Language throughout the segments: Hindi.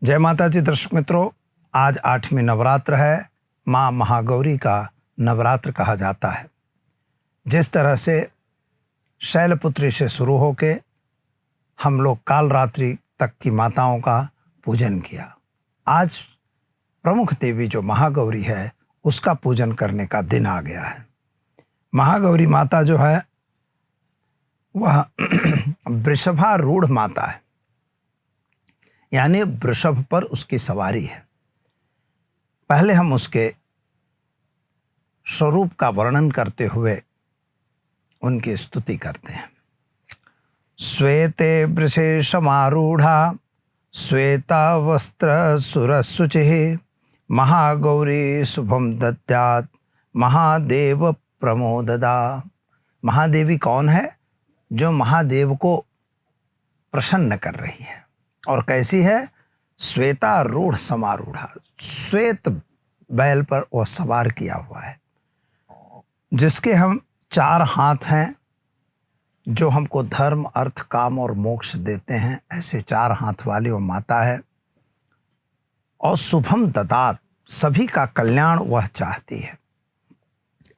जय माता जी। दर्शक मित्रों, आज 8वीं नवरात्र है। माँ महागौरी का नवरात्र कहा जाता है। जिस तरह से शैलपुत्री से शुरू होके हम लोग कालरात्रि तक की माताओं का पूजन किया, आज प्रमुख देवी जो महागौरी है उसका पूजन करने का दिन आ गया है। महागौरी माता जो है वह वृषभारूढ़ माता है, यानी वृषभ पर उसकी सवारी है। पहले हम उसके स्वरूप का वर्णन करते हुए उनकी स्तुति करते हैं। श्वेते वृषे समारूढ़ा श्वेता वस्त्र सुरसुचिः महागौरी शुभम दद्यात् महादेव प्रमोददा। महादेवी कौन है? जो महादेव को प्रसन्न कर रही है। और कैसी है? श्वेता रूढ़ समारूढ़ा, श्वेत बैल पर वह सवार किया हुआ है, जिसके हम 4 हाथ हैं, जो हमको धर्म, अर्थ, काम और मोक्ष देते हैं। ऐसे 4 हाथ वाली वो माता है। और शुभम ददात, सभी का कल्याण वह चाहती है।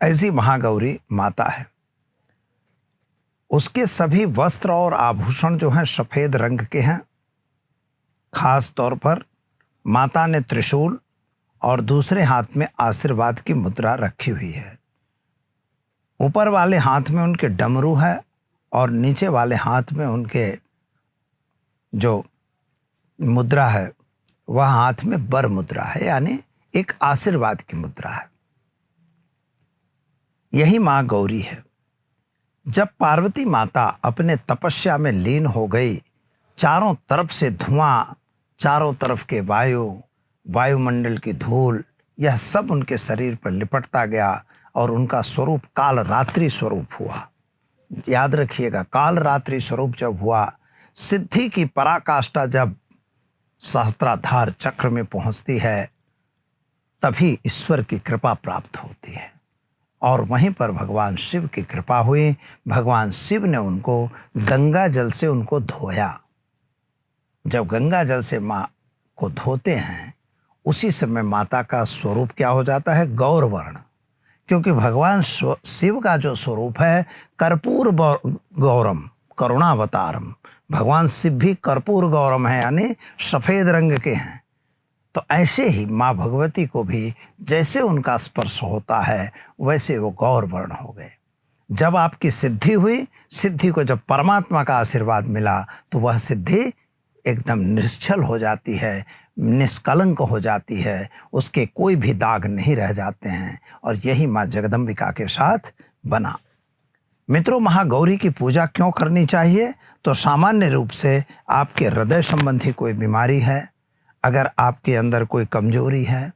ऐसी महागौरी माता है। उसके सभी वस्त्र और आभूषण जो हैं सफेद रंग के हैं। खास तौर पर माता ने त्रिशूल और दूसरे हाथ में आशीर्वाद की मुद्रा रखी हुई है। ऊपर वाले हाथ में उनके डमरू है और नीचे वाले हाथ में उनके जो मुद्रा है वह हाथ में बर मुद्रा है, यानी एक आशीर्वाद की मुद्रा है। यही मां गौरी है। जब पार्वती माता अपने तपस्या में लीन हो गई, चारों तरफ से धुआं, चारों तरफ के वायुमंडल की धूल, यह सब उनके शरीर पर लिपटता गया और उनका स्वरूप काल रात्रि स्वरूप हुआ। याद रखिएगा, काल रात्रि स्वरूप जब हुआ, सिद्धि की पराकाष्ठा जब सहस्त्राधार चक्र में पहुंचती है, तभी ईश्वर की कृपा प्राप्त होती है। और वहीं पर भगवान शिव की कृपा हुई। भगवान शिव ने उनको गंगा जल से उनको धोया। जब गंगा जल से माँ को धोते हैं, उसी समय माता का स्वरूप क्या हो जाता है? गौर वर्ण। क्योंकि भगवान शिव का जो स्वरूप है कर्पूर गौरम करुणावतारम, भगवान शिव भी कर्पूर गौरम है, यानी सफेद रंग के हैं। तो ऐसे ही माँ भगवती को भी जैसे उनका स्पर्श होता है वैसे वो गौर वर्ण हो गए। जब आपकी सिद्धि हुई, सिद्धि को जब परमात्मा का आशीर्वाद मिला, तो वह सिद्धि एकदम निश्चल हो जाती है, निष्कलंक हो जाती है, उसके कोई भी दाग नहीं रह जाते हैं। और यही माँ जगदम्बिका के साथ बना। मित्रों, महागौरी की पूजा क्यों करनी चाहिए? तो सामान्य रूप से आपके हृदय संबंधी कोई बीमारी है, अगर आपके अंदर कोई कमजोरी है,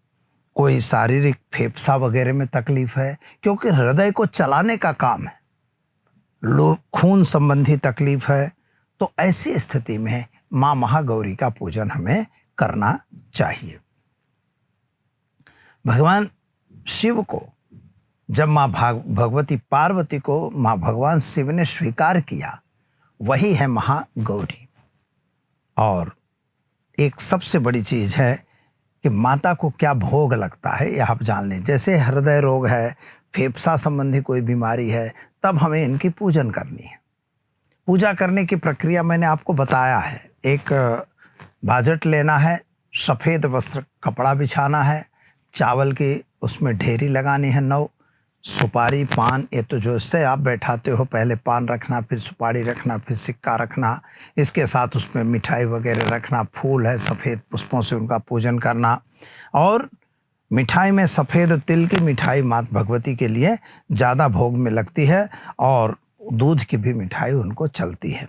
कोई शारीरिक फेफसा वगैरह में तकलीफ है, क्योंकि हृदय को चलाने का काम है, खून संबंधी तकलीफ है, तो ऐसी स्थिति में माँ महागौरी का पूजन हमें करना चाहिए। भगवान शिव को जब माँ भगवती पार्वती को माँ भगवान शिव ने स्वीकार किया, वही है महागौरी। और एक सबसे बड़ी चीज है कि माता को क्या भोग लगता है, यह आप जान लें। जैसे हृदय रोग है, फेफसा संबंधी कोई बीमारी है, तब हमें इनकी पूजन करनी है। पूजा करने की प्रक्रिया मैंने आपको बताया है। एक बाजट लेना है, सफ़ेद वस्त्र कपड़ा बिछाना है, चावल की उसमें ढेरी लगानी है 9, सुपारी, पान, ये तो जो इससे आप बैठाते हो, पहले पान रखना, फिर सुपारी रखना, फिर सिक्का रखना, इसके साथ उसमें मिठाई वगैरह रखना, फूल है, सफ़ेद पुष्पों से उनका पूजन करना। और मिठाई में सफ़ेद तिल की मिठाई माता भगवती के लिए ज़्यादा भोग में लगती है, और दूध की भी मिठाई उनको चलती है।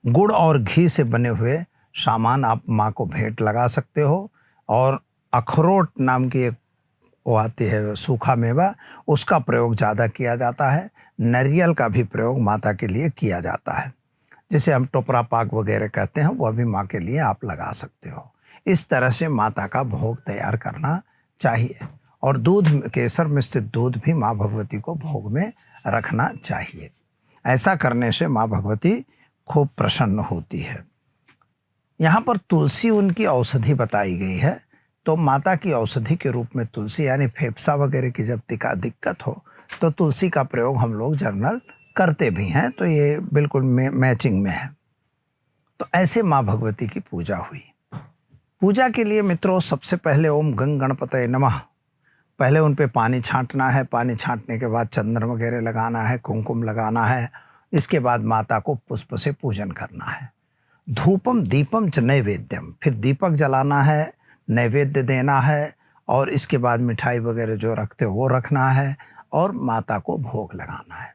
गुड़ और घी से बने हुए सामान आप माँ को भेंट लगा सकते हो। और अखरोट नाम की एक वो आती है सूखा मेवा, उसका प्रयोग ज़्यादा किया जाता है। नारियल का भी प्रयोग माता के लिए किया जाता है, जिसे हम टोपरा पाक वगैरह कहते हैं, वह भी माँ के लिए आप लगा सकते हो। इस तरह से माता का भोग तैयार करना चाहिए। और दूध, केसर मिश्रित दूध भी माँ भगवती को भोग में रखना चाहिए। ऐसा करने से माँ भगवती खूब प्रसन्न होती है। यहाँ पर तुलसी उनकी औषधि बताई गई है। तो माता की औषधि के रूप में तुलसी, यानी फेफसा वगैरह की जब दिक्कत हो तो तुलसी का प्रयोग हम लोग जनरल करते भी हैं। तो ये बिल्कुल मैचिंग में है। तो ऐसे माँ भगवती की पूजा हुई। पूजा के लिए मित्रों सबसे पहले ओम गंग गणपतये नमः, पहले उन पे पानी छांटना है। पानी छांटने के बाद चंदन वगैरह लगाना है, कुमकुम लगाना है। इसके बाद माता को पुष्प से पूजन करना है। धूपम दीपम च नैवेद्यम, फिर दीपक जलाना है, नैवेद्य देना है, और इसके बाद मिठाई वगैरह जो रखते हो वो रखना है, और माता को भोग लगाना है।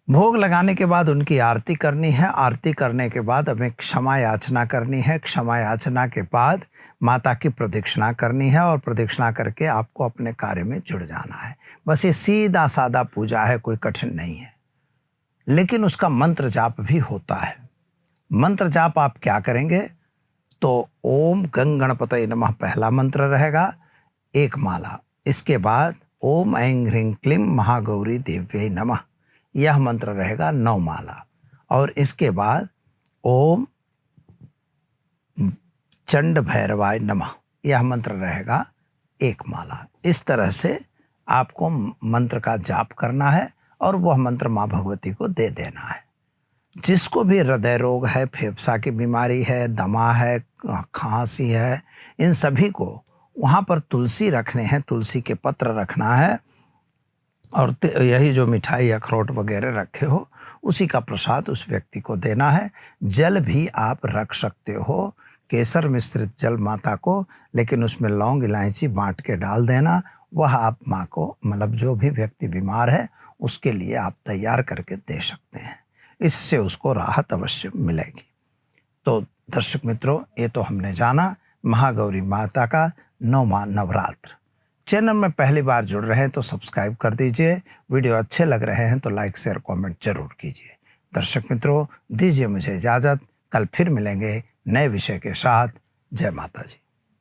भोग लगाने के बाद उनकी आरती करनी है। आरती करने के बाद हमें क्षमा याचना करनी है। क्षमा याचना के बाद माता की प्रदक्षिणा करनी है, और प्रदक्षिणा करके आपको अपने कार्य में जुड़ जाना है। बस ये सीधा सादा पूजा है, कोई कठिन नहीं है। लेकिन उसका मंत्र जाप भी होता है। मंत्र जाप आप क्या करेंगे? तो ओम गंग गणपतये नमः पहला मंत्र रहेगा, 1 माला। इसके बाद ओम ऐं ह्रीं क्लीं महागौरी देव्यै नमः, यह मंत्र रहेगा 9 माला। और इसके बाद ओम चंड भैरवाय नमः, यह मंत्र रहेगा 1 माला। इस तरह से आपको मंत्र का जाप करना है, और वह मंत्र माँ भगवती को दे देना है। जिसको भी हृदय रोग है, फेफसा की बीमारी है, दमा है, खांसी है, इन सभी को वहाँ पर तुलसी रखने हैं, तुलसी के पत्र रखना है, और यही जो मिठाई अखरोट वगैरह रखे हो उसी का प्रसाद उस व्यक्ति को देना है। जल भी आप रख सकते हो, केसर मिश्रित जल माता को, लेकिन उसमें लौंग इलायची बांट के डाल देना। वह आप माँ को, मतलब जो भी व्यक्ति बीमार है उसके लिए आप तैयार करके दे सकते हैं। इससे उसको राहत अवश्य मिलेगी। तो दर्शक मित्रों, ये तो हमने जाना महागौरी माता का 9वां नवरात्र। चैनल में पहली बार जुड़ रहे हैं तो सब्सक्राइब कर दीजिए। वीडियो अच्छे लग रहे हैं तो लाइक शेयर कमेंट जरूर कीजिए। दर्शक मित्रों, दीजिए मुझे इजाज़त। कल फिर मिलेंगे नए विषय के साथ। जय माता जी।